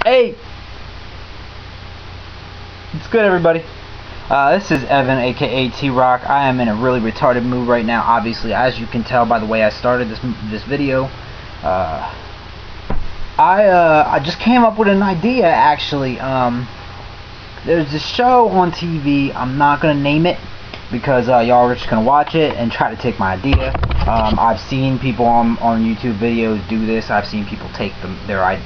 Hey! It's good, everybody. This is Evan, aka tRoC. I am in a really retarded mood right now, obviously, as you can tell by the way I started this video. I just came up with an idea, actually. There's this show on TV. I'm not going to name it, because y'all are just going to watch it and try to take my idea. I've seen people on YouTube videos do this. I've seen people take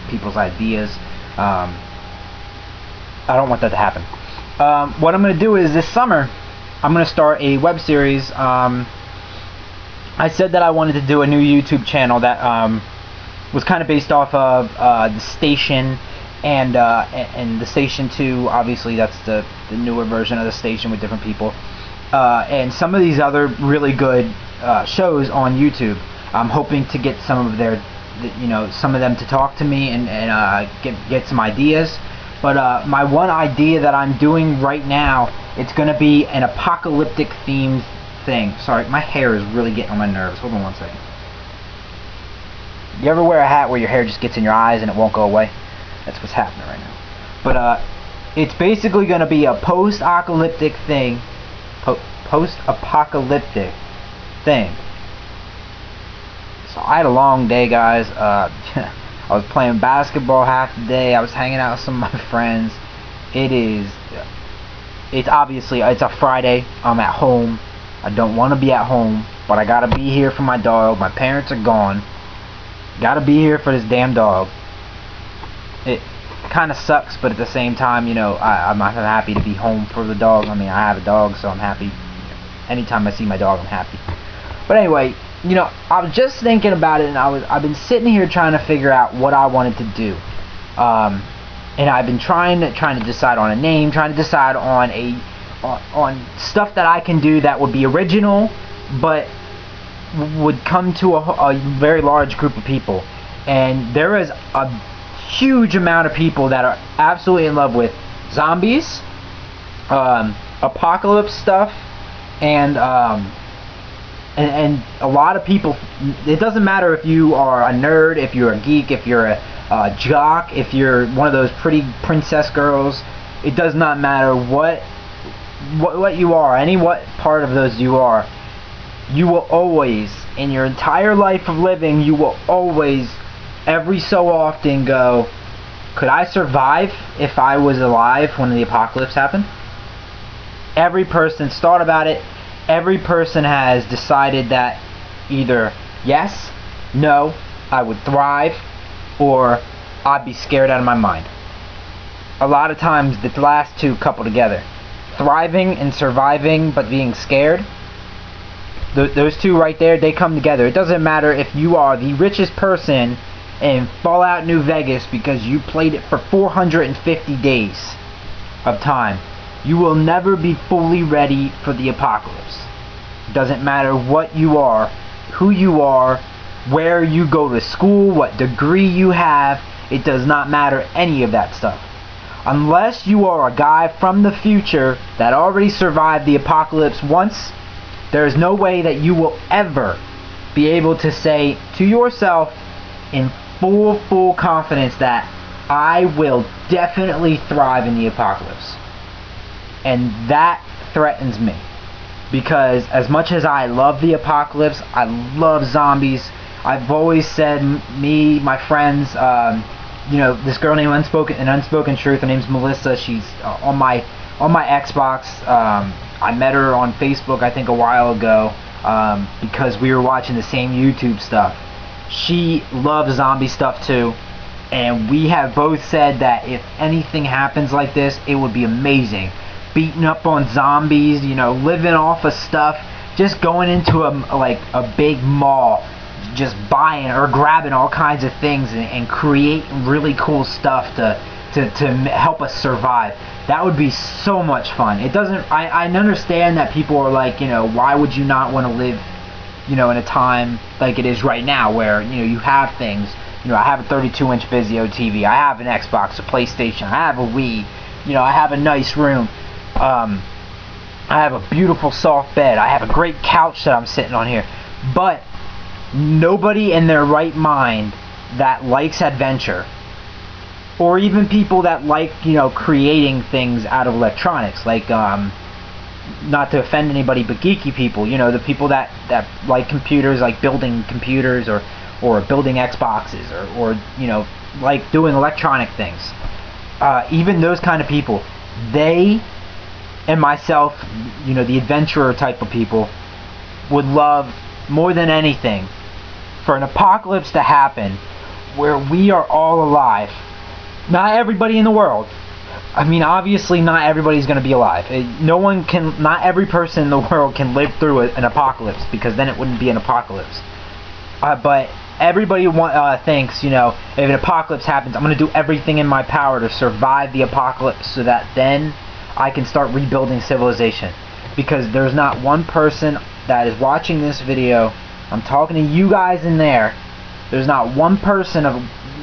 people's ideas. I don't want that to happen. What I'm going to do is this summer I'm going to start a web series. I said that I wanted to do a new YouTube channel that was kind of based off of the station and the Station 2. Obviously that's the newer version of the station with different people, and some of these other really good shows on YouTube. I'm hoping to get some of some of them to talk to me and get some ideas. But my one idea that I'm doing right now, it's going to be an apocalyptic themed thing. Sorry, my hair is really getting on my nerves. Hold on one second. You ever wear a hat where your hair just gets in your eyes and it won't go away? That's what's happening right now. But it's basically going to be a post-apocalyptic thing. Post-apocalyptic thing. So I had a long day, guys. I was playing basketball half the day. I was hanging out with some of my friends. It's obviously a Friday. I'm at home. I don't want to be at home, but I gotta be here for my dog. My parents are gone. Gotta be here for this damn dog. It kind of sucks, but at the same time, I'm happy to be home for the dog. I mean, I have a dog, so I'm happy. Anytime I see my dog, I'm happy. But anyway, I was just thinking about it, and I've been sitting here trying to figure out what I wanted to do, and I've been trying to decide on a name, trying to decide on stuff that I can do that would be original, but would come to a very large group of people. And there is a huge amount of people that are absolutely in love with zombies, apocalypse stuff, and a lot of people. It doesn't matter if you are a nerd, if you're a geek, if you're a jock, if you're one of those pretty princess girls. It does not matter what you are, what part of those you are. You will always, in your entire life of living, you will always, every so often go, could I survive if I was alive when the apocalypse happened? Every person's thought about it. Every person has decided that either yes, no, I would thrive, or I'd be scared out of my mind. A lot of times the last two couple together. Thriving and surviving but being scared. Those two right there, they come together. It doesn't matter if you are the richest person in Fallout New Vegas because you played it for 450 days of time. You will never be fully ready for the apocalypse. Doesn't matter what you are, who you are, where you go to school, what degree you have. It does not matter any of that stuff. Unless you are a guy from the future that already survived the apocalypse once, there is no way that you will ever be able to say to yourself in full confidence that I will definitely thrive in the apocalypse. And that threatens me, because as much as I love the apocalypse, I love zombies. I've always said, my friends, this girl named Unspoken Truth, her name's Melissa. She's on my Xbox. I met her on Facebook, I think, a while ago, because we were watching the same YouTube stuff. She loves zombie stuff too, and we have both said that if anything happens like this, it would be amazing. Beating up on zombies, living off of stuff, just going into a big mall, just buying or grabbing all kinds of things and creating really cool stuff to help us survive. That would be so much fun. It doesn't. I understand that people are like, why would you not want to live, in a time like it is right now, where you have things. I have a 32-inch Vizio TV. I have an Xbox, a PlayStation. I have a Wii. I have a nice room. I have a beautiful soft bed. I have a great couch that I'm sitting on here. But nobody in their right mind that likes adventure or even people that like, you know, creating things out of electronics, like not to offend anybody, but geeky people, you know, the people that like computers, like building computers or building Xboxes or you know, like doing electronic things. Even those kind of people, they and myself, you know, the adventurer type of people, would love more than anything for an apocalypse to happen where we are all alive. Not everybody in the world. I mean, obviously not everybody's going to be alive. Not every person in the world can live through an apocalypse, because then it wouldn't be an apocalypse. But everybody thinks, you know, if an apocalypse happens, I'm going to do everything in my power to survive the apocalypse so that then I can start rebuilding civilization. Because there's not one person that is watching this video, I'm talking to you guys in there, there's not one person,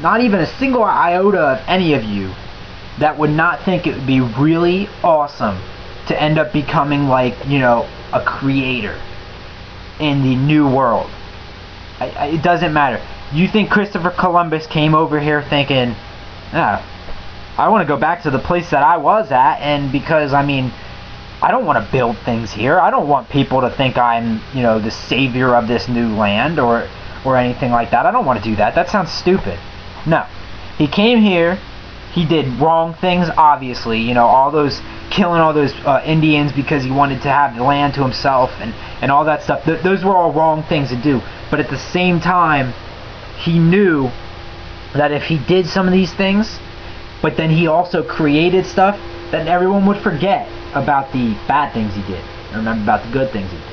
not even a single iota of any of you, that would not think it would be really awesome to end up becoming, like, you know, a creator in the new world. It doesn't matter. You think Christopher Columbus came over here thinking, I want to go back to the place that I was at, and because, I mean, I don't want to build things here. I don't want people to think I'm, you know, the savior of this new land or anything like that. I don't want to do that. That sounds stupid. No. He came here. He did wrong things, obviously. You know, killing all those Indians because he wanted to have the land to himself and all that stuff. Those were all wrong things to do. But at the same time, he knew that if he did some of these things, but then he also created stuff, that everyone would forget about the bad things he did and remember about the good things he did.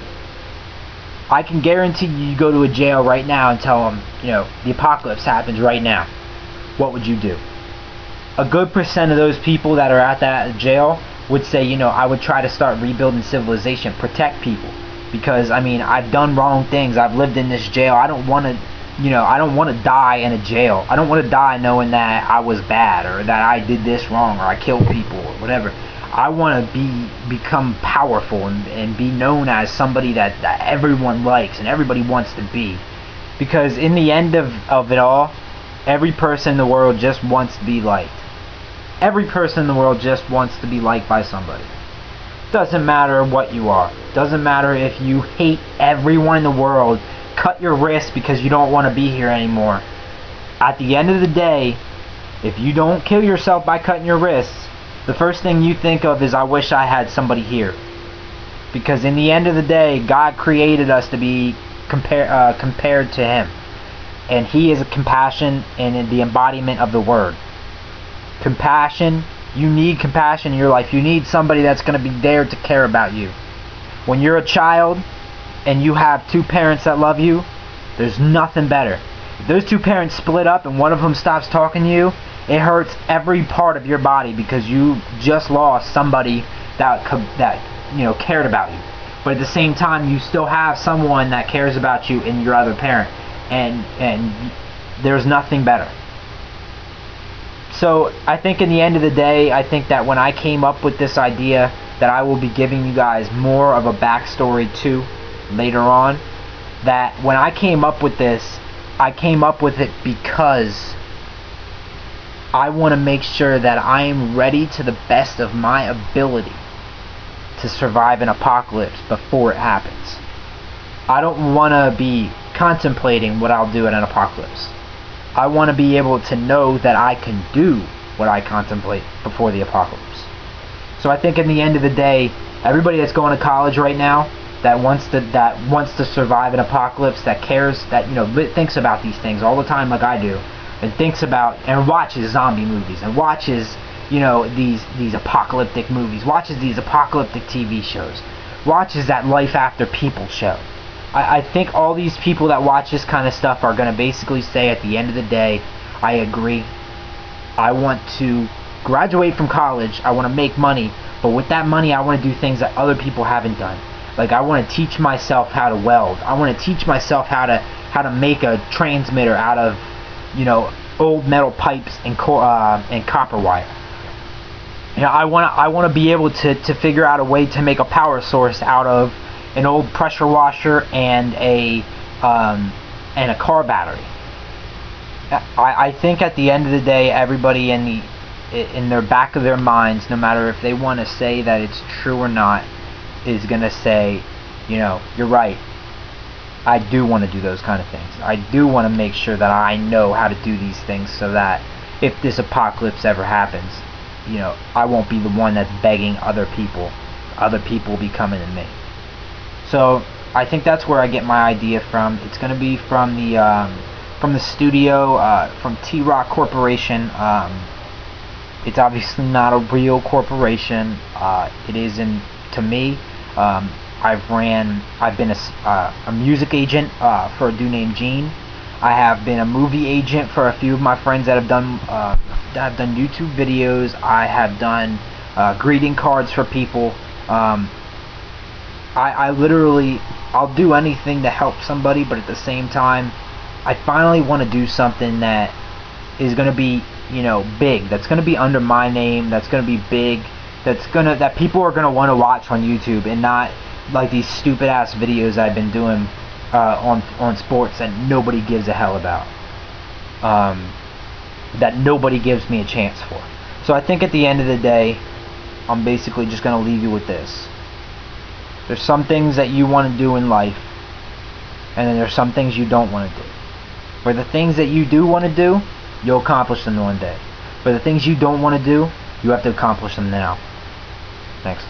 I can guarantee you go to a jail right now and tell them, you know, the apocalypse happens right now. What would you do? A good percent of those people that are at that jail would say, you know, I would try to start rebuilding civilization, protect people. Because, I mean, I've done wrong things. I've lived in this jail. I don't want to, you know, I don't want to die in a jail. I don't want to die knowing that I was bad or that I did this wrong or I killed people or whatever. I want to become powerful and be known as somebody that everyone likes and everybody wants to be. Because in the end of it all, every person in the world just wants to be liked. Every person in the world just wants to be liked by somebody. Doesn't matter what you are. Doesn't matter if you hate everyone in the world, cut your wrists because you don't want to be here anymore. At the end of the day, if you don't kill yourself by cutting your wrists, the first thing you think of is, I wish I had somebody here. Because in the end of the day, God created us to be compared to Him. And He is a compassion and the embodiment of the Word. Compassion. You need compassion in your life. You need somebody that's going to be there to care about you. When you're a child and you have two parents that love you, there's nothing better. If those two parents split up and one of them stops talking to you, it hurts every part of your body because you just lost somebody that you know, cared about you. But at the same time, you still have someone that cares about you in your other parent, and there's nothing better. So I think in the end of the day, I think that when I came up with this idea that I will be giving you guys more of a backstory to later on, that when I came up with this, I came up with it because I want to make sure that I am ready to the best of my ability to survive an apocalypse before it happens. I don't want to be contemplating what I'll do in an apocalypse. I want to be able to know that I can do what I contemplate before the apocalypse. So I think in the end of the day, everybody that's going to college right now that wants to survive an apocalypse, that cares, that, you know, thinks about these things all the time like I do, and thinks about and watches zombie movies and watches, you know, these apocalyptic movies, watches these apocalyptic TV shows, watches that Life After People show. I think all these people that watch this kind of stuff are going to basically say at the end of the day, I agree. I want to graduate from college. I want to make money. But with that money, I want to do things that other people haven't done. Like, I want to teach myself how to weld. I want to teach myself how to make a transmitter out of, you know, old metal pipes and copper wire. You know, I want to be able to figure out a way to make a power source out of an old pressure washer and a car battery. I think at the end of the day, everybody in their back of their minds, no matter if they want to say that it's true or not, is gonna say, you know, you're right. I do want to do those kind of things. I do want to make sure that I know how to do these things so that if this apocalypse ever happens, you know, I won't be the one that's begging other people. Other people will be coming to me. So I think that's where I get my idea from. It's going to be from the studio, from tRoC Corporation. It's obviously not a real corporation. It isn't to me. I've been a music agent for a dude named Gene. I have been a movie agent for a few of my friends that have done YouTube videos. I have done greeting cards for people. I literally, I'll do anything to help somebody, but at the same time, I finally want to do something that is going to be, you know, big. That's going to be under my name. That's going to be big. That people are going to want to watch on YouTube, and not like these stupid ass videos I've been doing on sports that nobody gives a hell about, that nobody gives me a chance for. So I think at the end of the day, I'm basically just going to leave you with this. There's some things that you want to do in life, and then there's some things you don't want to do. For the things that you do want to do, you'll accomplish them one day. For the things you don't want to do, you have to accomplish them now. Thanks.